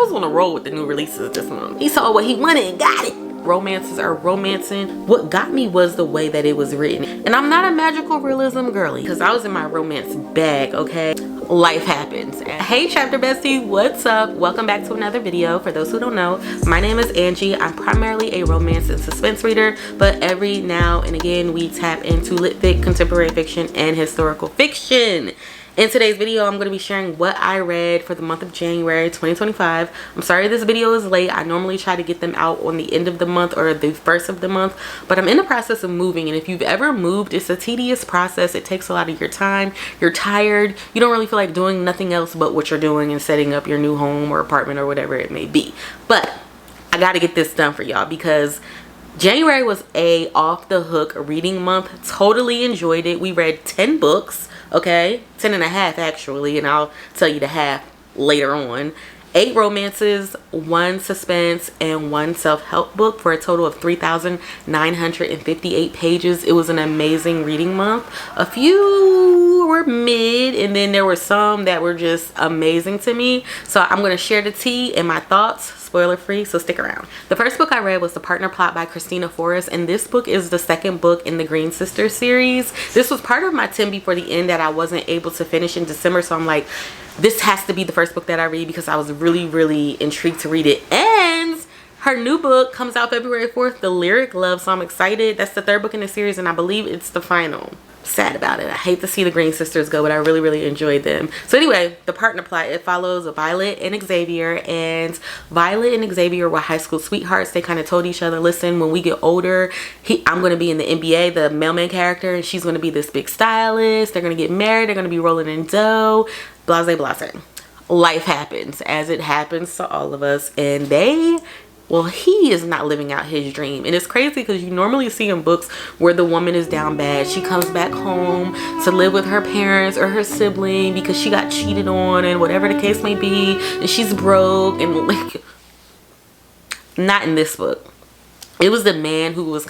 was on a roll with the new releases this month. He saw what he wanted and got it. Romances are romancing. What got me was the way that it was written. And I'm not a magical realism girly because I was in my romance bag, okay? Life happens. Hey chapter bestie, what's up? Welcome back to another video. For those who don't know, my name is Angie. I'm primarily a romance and suspense reader, but every now and again we tap into lit fic, contemporary fiction, and historical fiction. In today's video, I'm going to be sharing what I read for the month of January 2025. I'm sorry this video is late. I normally try to get them out on the end of the month or the first of the month, but I'm in the process of moving, and if you've ever moved, it's a tedious process. It takes a lot of your time. You're tired. You don't really feel like doing nothing else but what you're doing and setting up your new home or apartment or whatever it may be. But I got to get this done for y'all because January was a off the hook reading month. Totally enjoyed it. We read 10 books. Okay, 10 and a half actually, and I'll tell you the half later on. 8 romances, 1 suspense, and 1 self-help book for a total of 3,958 pages. It was an amazing reading month. A few were mid, and then there were some that were just amazing to me. So I'm going to share the tea and my thoughts, spoiler free, so stick around. The first book I read was The Partner Plot by Christina Forrest, and this book is the second book in the Green Sisters series. This was part of my 10 before the end that I wasn't able to finish in December, so I'm like, this has to be the first book that I read because I was really intrigued to read it. And her new book comes out February 4th, The Lyric Love, so I'm excited. That's the 3rd book in the series, and I believe it's the final. Sad about it. I hate to see the Green Sisters go, but I really enjoyed them. So anyway, The Partner Plot, it follows Violet and Xavier, and Violet and Xavier were high school sweethearts. They kind of told each other, listen, when we get older, I'm going to be in the NBA, the mailman character, and she's going to be this big stylist. They're going to get married. They're going to be rolling in dough. Blase. Life happens, as it happens to all of us, and he is not living out his dream. And it's crazy because you normally see in books where the woman is down bad. She comes back home to live with her parents or her sibling because she got cheated on and whatever the case may be, and she's broke, and like, not in this book. It was the man who was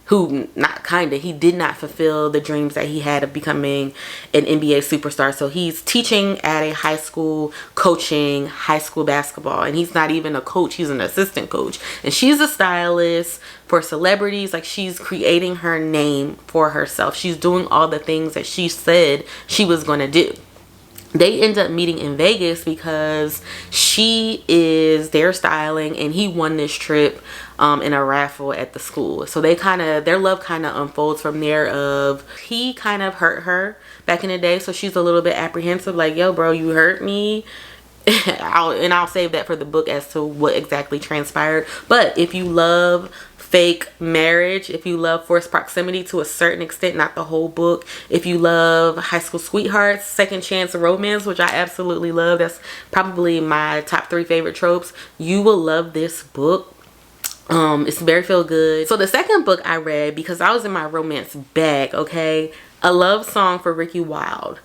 he did not fulfill the dreams that he had of becoming an NBA superstar. So he's teaching at a high school, coaching high school basketball, and he's not even a coach, he's an assistant coach. And she's a stylist for celebrities. Like, she's creating her name for herself. She's doing all the things that she said she was going to do. They end up meeting in Vegas because she is there styling, and he won this trip in a raffle at the school. So their love kind of unfolds from there. Of he kind of hurt her back in the day, so she's a little bit apprehensive, like, yo bro, you hurt me. I'll save that for the book as to what exactly transpired. But if you love fake marriage, if you love forced proximity to a certain extent, not the whole book, if you love high school sweethearts, second chance romance, which I absolutely love, that's probably my top 3 favorite tropes, you will love this book. It's very feel good. So the second book I read, because I was in my romance bag, okay, A Love Song for Ricky Wilde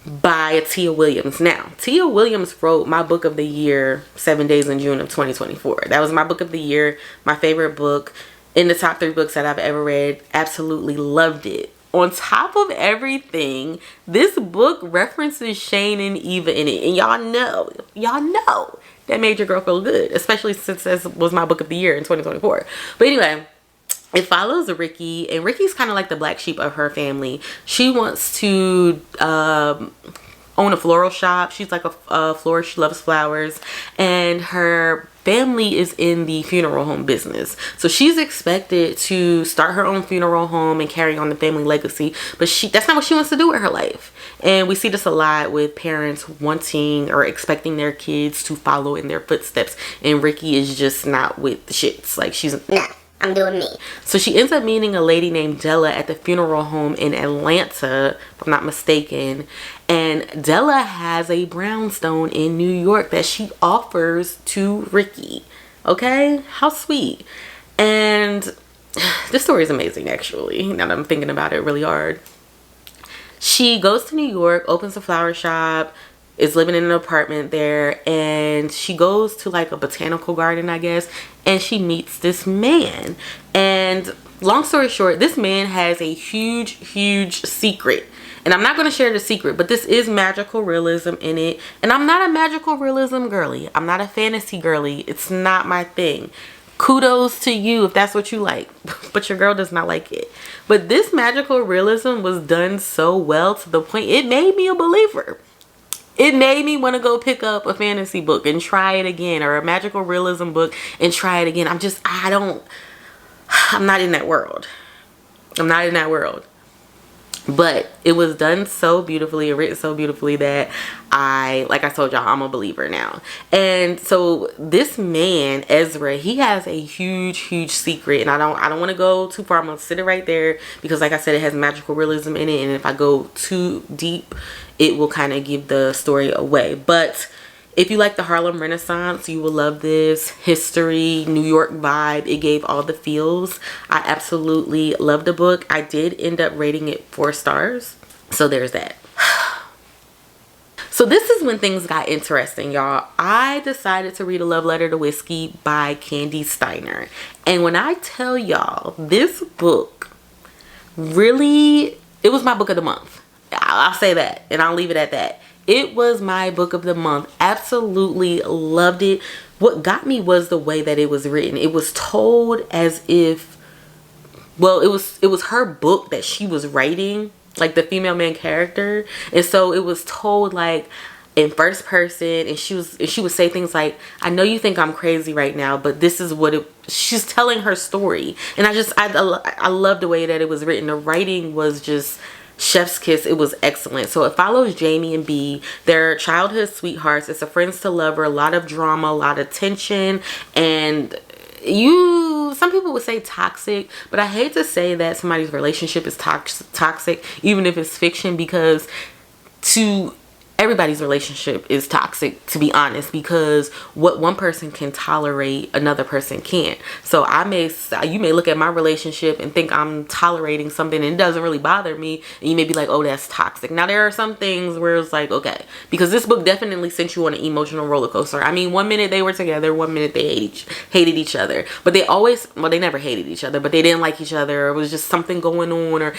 by Tia Williams. Now, Tia Williams wrote my book of the year, 7 Days in June of 2024. That was my book of the year, my favorite book, in the top 3 books that I've ever read. Absolutely loved it. On top of everything, this book references Shane and Eva in it, and y'all know that made your girl feel good, especially since this was my book of the year in 2024. But anyway, it follows Ricky, and Ricky's kind of like the black sheep of her family. She wants to own a floral shop. She's like a florist. She loves flowers, and her family is in the funeral home business. So she's expected to start her own funeral home and carry on the family legacy, but that's not what she wants to do with her life. And we see this a lot with parents wanting or expecting their kids to follow in their footsteps, and Ricky is just not with the shits. Like, she's nah, I'm doing me. So she ends up meeting a lady named Della at the funeral home in Atlanta, if I'm not mistaken. And Della has a brownstone in New York that she offers to Ricky. Okay? How sweet. And this story is amazing, actually, now that I'm thinking about it really hard. She goes to New York, opens a flower shop, is living in an apartment there, and she goes to like a botanical garden, I guess, and she meets this man. And long story short, this man has a huge secret, And I'm not going to share the secret, but this is magical realism in it. And I'm not a magical realism girly. I'm not a fantasy girly. It's not my thing. Kudos to you if that's what you like, but your girl does not like it. But this magical realism was done so well to the point it made me a believer. It made me want to go pick up a fantasy book and try it again, or a magical realism book and try it again. I'm not in that world. I'm not in that world. But it was done so beautifully and written so beautifully that like I told y'all, I'm a believer now. And so this man, Ezra, he has a huge secret, and I don't want to go too far. I'm gonna sit it right there because, like I said, it has magical realism in it, and if I go too deep, it will kind of give the story away. But if you like the Harlem Renaissance, you will love this. History, New York vibe. It gave all the feels. I absolutely loved the book. I did end up rating it 4 stars. So there's that. So this is when things got interesting, y'all. I decided to read A Love Letter to Whiskey by Candy Steiner. And when I tell y'all, this book really, it was my book of the month. I'll say that, and I'll leave it at that. It was my book of the month. Absolutely loved it. What got me was the way that it was written. It was told as if, well, it was her book that she was writing, like the female main character. And so it was told like in first person, and she would say things like, I know you think I'm crazy right now, but this is what she's telling her story. And I love the way that it was written. The writing was just chef's kiss. It was excellent. So it follows Jamie and B. They're childhood sweethearts. It's a friends to lover, a lot of drama, a lot of tension, and some people would say toxic, but I hate to say that somebody's relationship is toxic, even if it's fiction, because everybody's relationship is toxic, to be honest, because what one person can tolerate, another person can't. So you may look at my relationship and think I'm tolerating something and it doesn't really bother me, and you may be like, oh, that's toxic. Now there are some things where it's like, okay, because this book definitely sent you on an emotional roller coaster. I mean, one minute they were together, one minute they hated each other, but they never hated each other, but they didn't like each other, or it was just something going on, or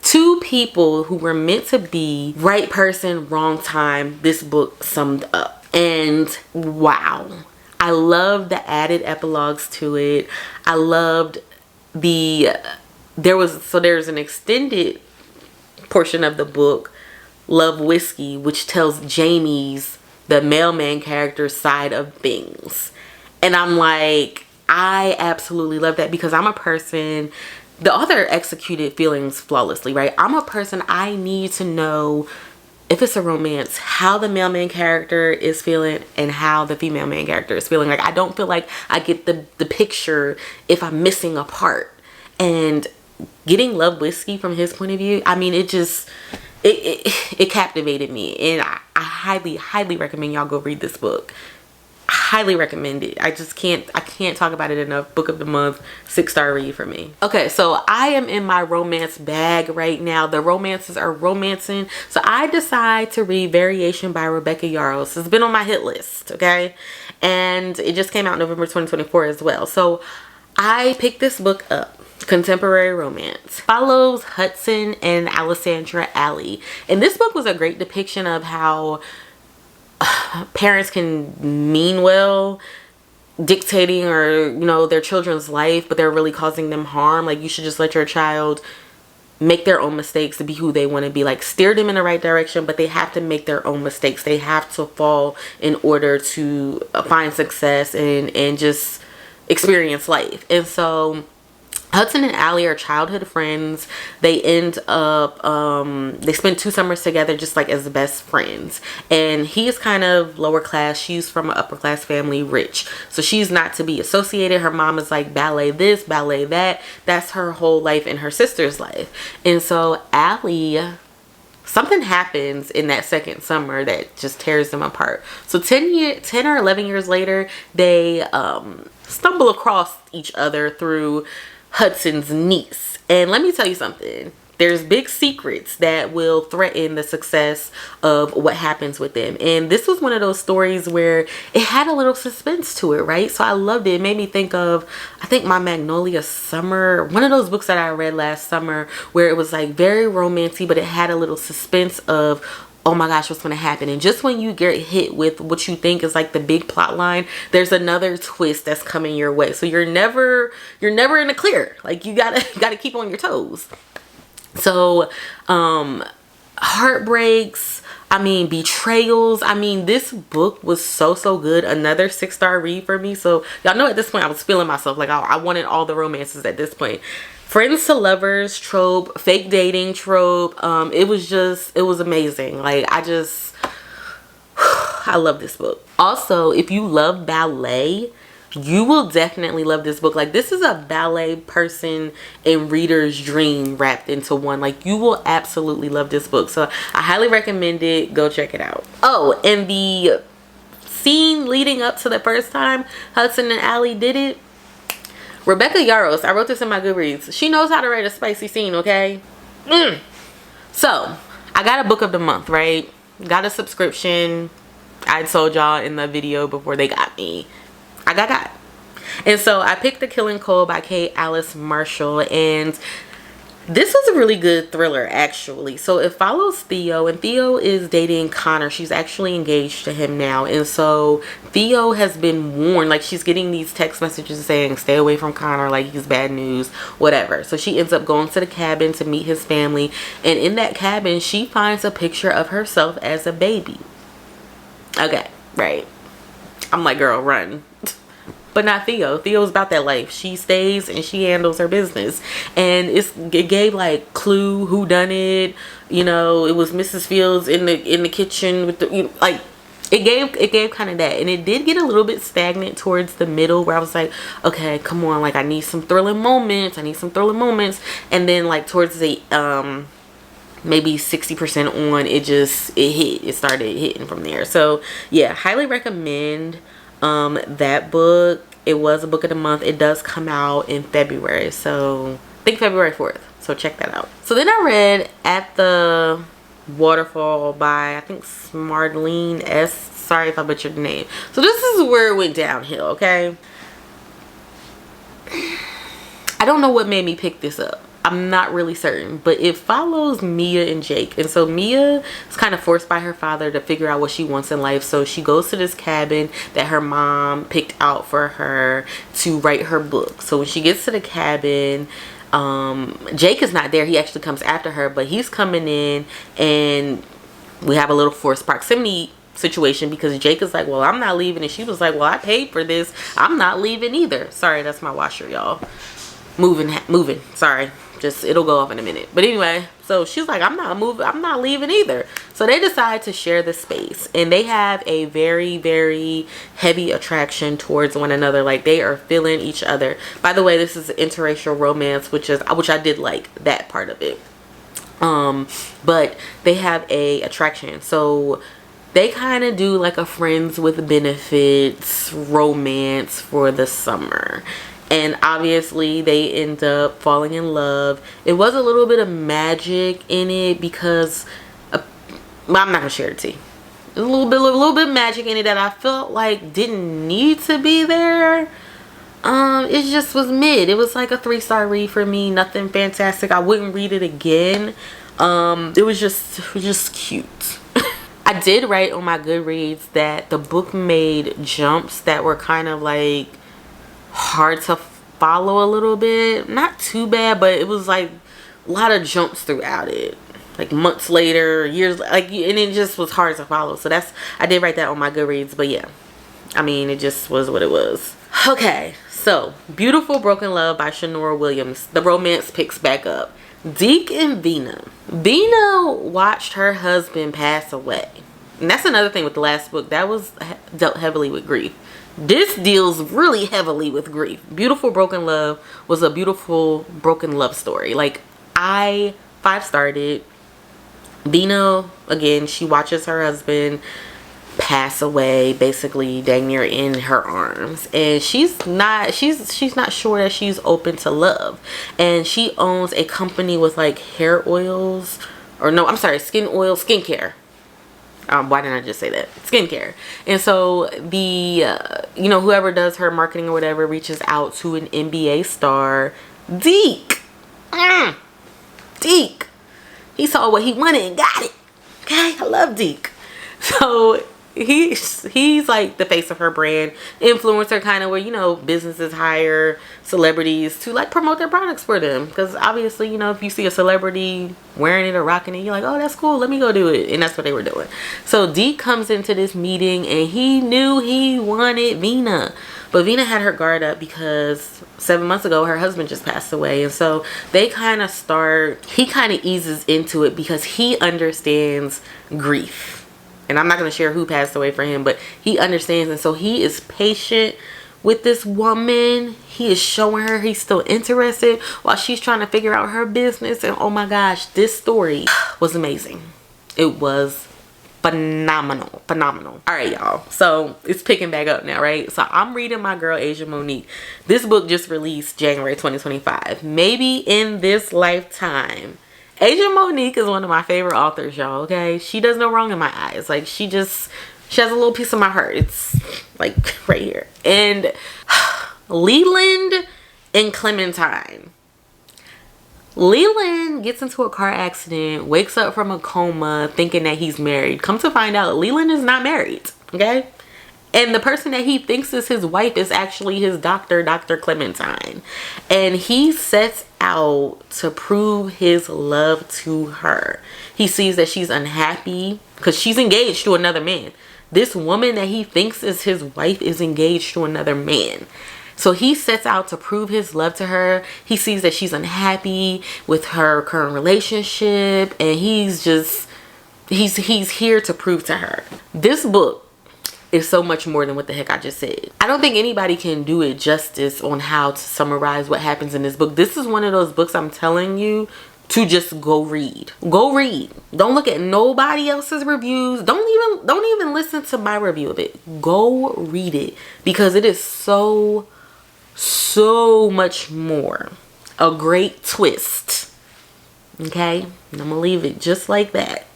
two people who were meant to be, right person, wrong time. This book summed up. And wow, I loved the added epilogues to it. I loved there's an extended portion of the book, Love Whiskey, which tells Jamie's, the mailman character's, side of things. And I'm like, I absolutely love that, because I'm a person, the author executed feelings flawlessly, right? I'm a person, I need to know, if it's a romance, how the male main character is feeling and how the female main character is feeling. Like, I don't feel like I get the picture if I'm missing a part. And getting Love Whiskey from his point of view, I mean, it captivated me. And I highly recommend y'all go read this book. Highly recommend it. I can't talk about it enough. Book of the month, 6-star read for me. Okay, so I am in my romance bag right now. The romances are romancing. So I decide to read Variation by Rebecca Yarros. It's been on my hit list, okay? And it just came out November 2024 as well. So I picked this book up. Contemporary romance. Follows Hudson and Alessandra Alley. And this book was a great depiction of how parents can mean well, dictating their children's life, but they're really causing them harm. Like, you should just let your child make their own mistakes to be who they want to be. Like, steer them in the right direction, but they have to make their own mistakes. They have to fall in order to find success and just experience life. And so Hudson and Allie are childhood friends. They end up, they spend 2 summers together just like as best friends. And he is kind of lower class. She's from an upper class family, rich. So she's not to be associated. Her mom is like ballet this, ballet that. That's her whole life and her sister's life. And so Allie, something happens in that second summer that just tears them apart. So 10 or 11 years later, they stumble across each other through Hudson's niece. And let me tell you something. there's big secrets that will threaten the success of what happens with them. And this was one of those stories where it had a little suspense to it, right? So I loved it. It made me think of, I think, My Magnolia Summer, one of those books that I read last summer, where it was like very romantic, but it had a little suspense of, oh my gosh, what's going to happen? And just when you get hit with what you think is like the big plot line, there's another twist that's coming your way. So you're never in the clear. Like you gotta keep on your toes. So heartbreaks, I mean, betrayals. I mean, this book was so good. Another 6-star read for me. So y'all know at this point I was feeling myself. Like I wanted all the romances at this point. Friends to lovers trope, fake dating trope. It was amazing. Like I love this book. Also, if you love ballet, you will definitely love this book. Like this is a ballet person and reader's dream wrapped into one. Like you will absolutely love this book. So I highly recommend it. Go check it out. Oh, and the scene leading up to the first time Hudson and Allie did it, Rebecca Yarros, I wrote this in my Goodreads. She knows how to write a spicy scene, okay? So, I got a book of the month, right? Got a subscription. I told y'all in the video before they got me. I got. And so, I picked The Killing Code by Kate Alice Marshall. And this was a really good thriller, actually. So, it follows Theo. And Theo is dating Connor. She's actually engaged to him now. And so, Theo has been warned. Like, she's getting these text messages saying, stay away from Connor. Like, he's bad news. Whatever. So, she ends up going to the cabin to meet his family. And in that cabin, she finds a picture of herself as a baby. Okay. Right. I'm like, girl, run. But not Theo. Theo's about that life. She stays and she handles her business. And it gave like clue who done it. You know, it was Mrs. Fields in the kitchen with the, you know, like it gave kind of that. And it did get a little bit stagnant towards the middle where I was like, okay, come on, like I need some thrilling moments. And then like towards the maybe 60% on, it started hitting from there. So yeah, highly recommend that book. It was a book of the month. It does come out in February, so I think February 4th, so check that out. So then I read At the Waterfall by, I think, Smartline S. Sorry if I butchered the name. So this is where it went downhill, okay? I don't know what made me pick this up. I'm not really certain, but it follows Mia and Jake. And so Mia is kind of forced by her father to figure out what she wants in life. So she goes to this cabin that her mom picked out for her to write her book. So when she gets to the cabin, Jake is not there. He actually comes after her, but he's coming in and we have a little forced proximity situation because Jake is like, well, I'm not leaving. And she was like, well, I paid for this. I'm not leaving either. Sorry, that's my washer, y'all. Moving. Sorry. Just, it'll go off in a minute. But anyway, so she's like, I'm not leaving either. So they decide to share the space. And they have a very, very heavy attraction towards one another. Like, they are feeling each other. By the way, this is interracial romance, which I did like that part of it. But they have a attraction. So they kind of do like a friends with benefits romance for the summer. And obviously they end up falling in love. It was a little bit of magic in it because I'm not gonna share the tea. There's a little bit of magic in it that I felt like didn't need to be there. It just was mid. It was like a 3-star read for me. Nothing fantastic. I wouldn't read it again. It was just cute. I did write on my Goodreads that the book made jumps that were kind of like hard to follow a little bit. Not too bad, but it was like a lot of jumps throughout it, like months later, years, like, and it just was hard to follow. So I did write that on my Goodreads. But yeah, I mean, it just was what it was. Okay, so Beautiful Broken Love by Shanora Williams. The romance picks back up. Deke and Vina watched her husband pass away, and that's another thing with the last book that was dealt heavily with grief. This deals really heavily with grief. Beautiful Broken Love was a beautiful broken love story. Like, I 5-starred it. Vina, again, she watches her husband pass away, basically dang near in her arms, and she's not sure that she's open to love. And she owns a company with like hair oils, or no, I'm sorry, skincare. Why didn't I just say that? Skincare. And so the whoever does her marketing or whatever reaches out to an NBA star, Deke. Deke. He saw what he wanted and got it. Okay, I love Deke. So he's like the face of her brand, influencer kind of, where businesses hire celebrities to like promote their products for them, because obviously if you see a celebrity wearing it or rocking it, you're like, oh, that's cool, let me go do it. And that's what they were doing. So Deke comes into this meeting and he knew he wanted Vina, but Vina had her guard up because 7 months ago her husband just passed away. And so he kind of eases into it because he understands grief. And I'm not going to share who passed away for him, but he understands. And so he is patient with this woman. He is showing her he's still interested while she's trying to figure out her business. And oh my gosh, this story was amazing. It was phenomenal. All right, y'all. So it's picking back up now, right? So I'm reading my girl, Asia Monique. This book just released January 2025. Maybe in this lifetime. Asia Monique is one of my favorite authors, y'all, okay? She does no wrong in my eyes. Like, she has a little piece of my heart. It's, like, right here. And Leland and Clementine. Leland gets into a car accident, wakes up from a coma, thinking that he's married. Come to find out, Leland is not married, okay? And the person that he thinks is his wife is actually his doctor, Dr. Clementine. And he sets out to prove his love to her. He sees that she's unhappy because she's engaged to another man. This woman that he thinks is his wife is engaged to another man. So he sets out to prove his love to her. He sees that she's unhappy with her current relationship, and he's here to prove to her. This book is so much more than what the heck I just said. I don't think anybody can do it justice on how to summarize what happens in this book. This is one of those books I'm telling you to just go read. Go read. Don't look at nobody else's reviews. Don't even listen to my review of it. Go read it, because it is so much more. A great twist. Okay? I'm gonna leave it just like that.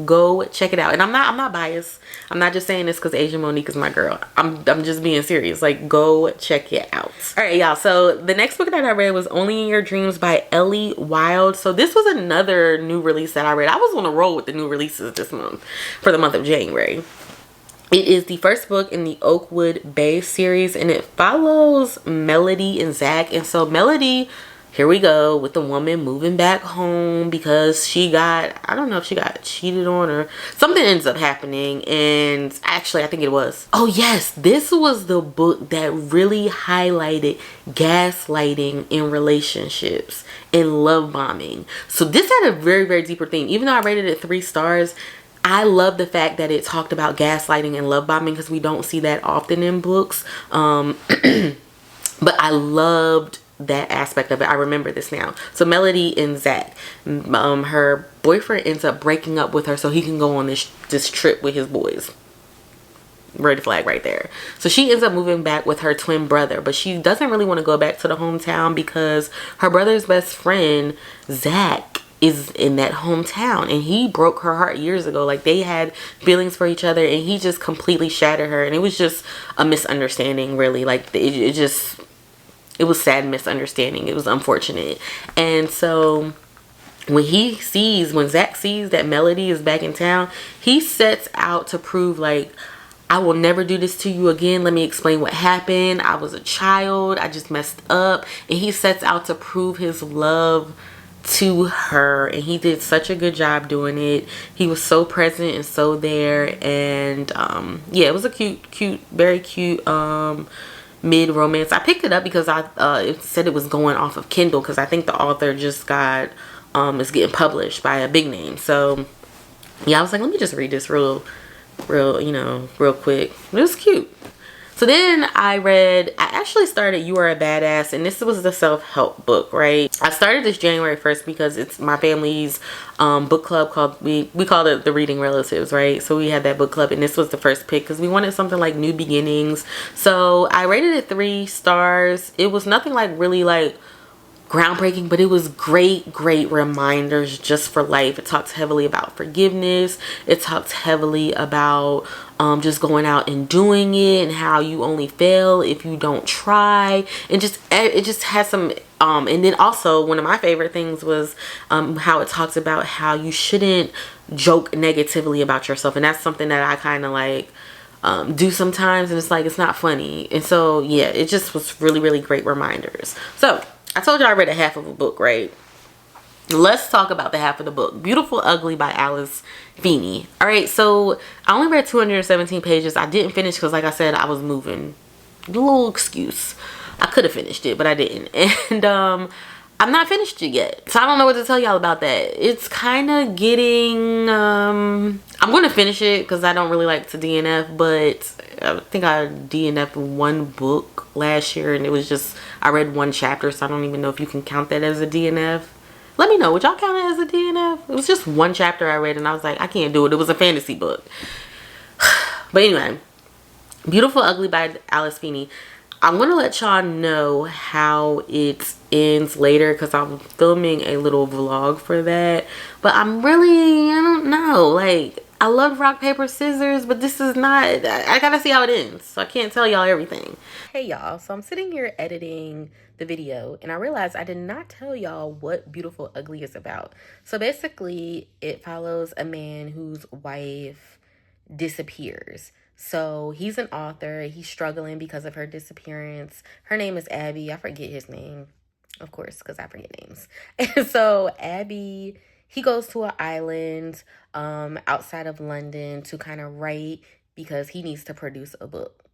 Go check it out. And I'm not biased. I'm not just saying this because Asia Monique is my girl. I'm just being serious. Like, go check it out. All right, y'all. So the next book that I read was Only in Your Dreams by Ellie Wilde. So this was another new release that I read. I was on a roll with the new releases this month for the month of January. It is the first book in the Oakwood Bay series, and it follows Melody and Zach. And so Melody, here we go with the woman moving back home because I don't know if she got cheated on or something ends up happening. And actually, I think it was. Oh yes, this was the book that really highlighted gaslighting in relationships and love bombing. So this had a very, very deeper theme. Even though I rated it 3 stars, I love the fact that it talked about gaslighting and love bombing because we don't see that often in books. But I loved that aspect of it. I remember this now. So Melody and Zach, her boyfriend ends up breaking up with her so he can go on this trip with his boys. Red flag right there. So she ends up moving back with her twin brother, but she doesn't really want to go back to the hometown because her brother's best friend Zach is in that hometown, and he broke her heart years ago. Like, they had feelings for each other, and he just completely shattered her, and it was just a misunderstanding, really. Like, it was sad misunderstanding. It was unfortunate. And so when Zach sees that Melody is back in town, he sets out to prove, like, I will never do this to you again. Let me explain what happened. I was a child. I just messed up. And he sets out to prove his love to her, and he did such a good job doing it. He was so present and so there. And yeah, it was a cute, very cute mid romance. I picked it up because it said it was going off of Kindle, because I think the author just got is getting published by a big name. So yeah, I was like, let me just read this real quick. It was cute. So then I actually started You Are a Badass, and this was the self-help book, right? I started this January 1st because it's my family's book club called, we called it the Reading Relatives, right? So we had that book club, and this was the first pick because we wanted something like new beginnings. So I rated it 3 stars. It was nothing like really like groundbreaking, but it was great reminders just for life. It talks heavily about forgiveness. It talks heavily about just going out and doing it, and how you only fail if you don't try, and it just has some and then also one of my favorite things was how it talks about how you shouldn't joke negatively about yourself, and that's something that I kind of like do sometimes, and it's like it's not funny. And so yeah, it just was really great reminders. So I told you I read a half of a book, right? Let's talk about the half of the book. Beautiful Ugly by Alice Feeney. All right, so I only read 217 pages. I didn't finish because, like I said, I was moving. A little excuse. I could have finished it, but I didn't. And I'm not finished it yet, so I don't know what to tell y'all about that. It's kind of getting I'm going to finish it because I don't really like to DNF, but I think I DNF'd 1 book last year, and it was just, I read 1 chapter, so I don't even know if you can count that as a DNF. Let me know, would y'all count it as a DNF? It was just 1 chapter I read, and I was like, I can't do it. It was a fantasy book. But anyway, Beautiful Ugly by Alice Feeney. I'm going to let y'all know how it ends later because I'm filming a little vlog for that. But I don't know. Like, I love rock, paper, scissors, but this is not, I gotta see how it ends. So I can't tell y'all everything. Hey y'all, so I'm sitting here editing the video, and I realized I did not tell y'all what Beautiful Ugly is about. So basically, it follows a man whose wife disappears. So he's an author. He's struggling because of her disappearance. Her name is Abby. I forget his name, of course, because I forget names. And so Abby, he goes to an island outside of London to kind of write because he needs to produce a book.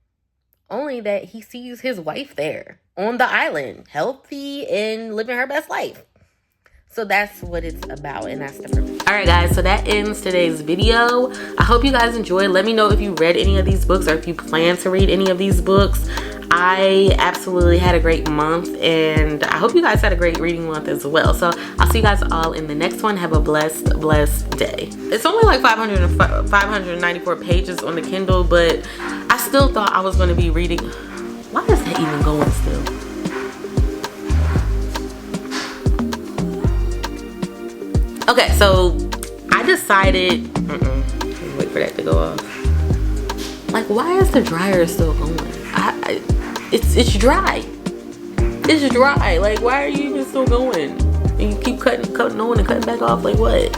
Only that he sees his wife there on the island, healthy and living her best life. So that's what it's about, and that's the purpose. All right, guys, so that ends today's video. I hope you guys enjoyed. Let me know if you read any of these books or if you plan to read any of these books. I absolutely had a great month, and I hope you guys had a great reading month as well. So I'll see you guys all in the next one. Have a blessed day. It's only like 594 pages on the Kindle, but I still thought I was going to be reading. Why is that even going still? Okay, so I decided, wait for that to go off. Like, why is the dryer still going? It's dry. It's dry. Like, why are you even still going? And you keep cutting on and cutting back off. Like, what?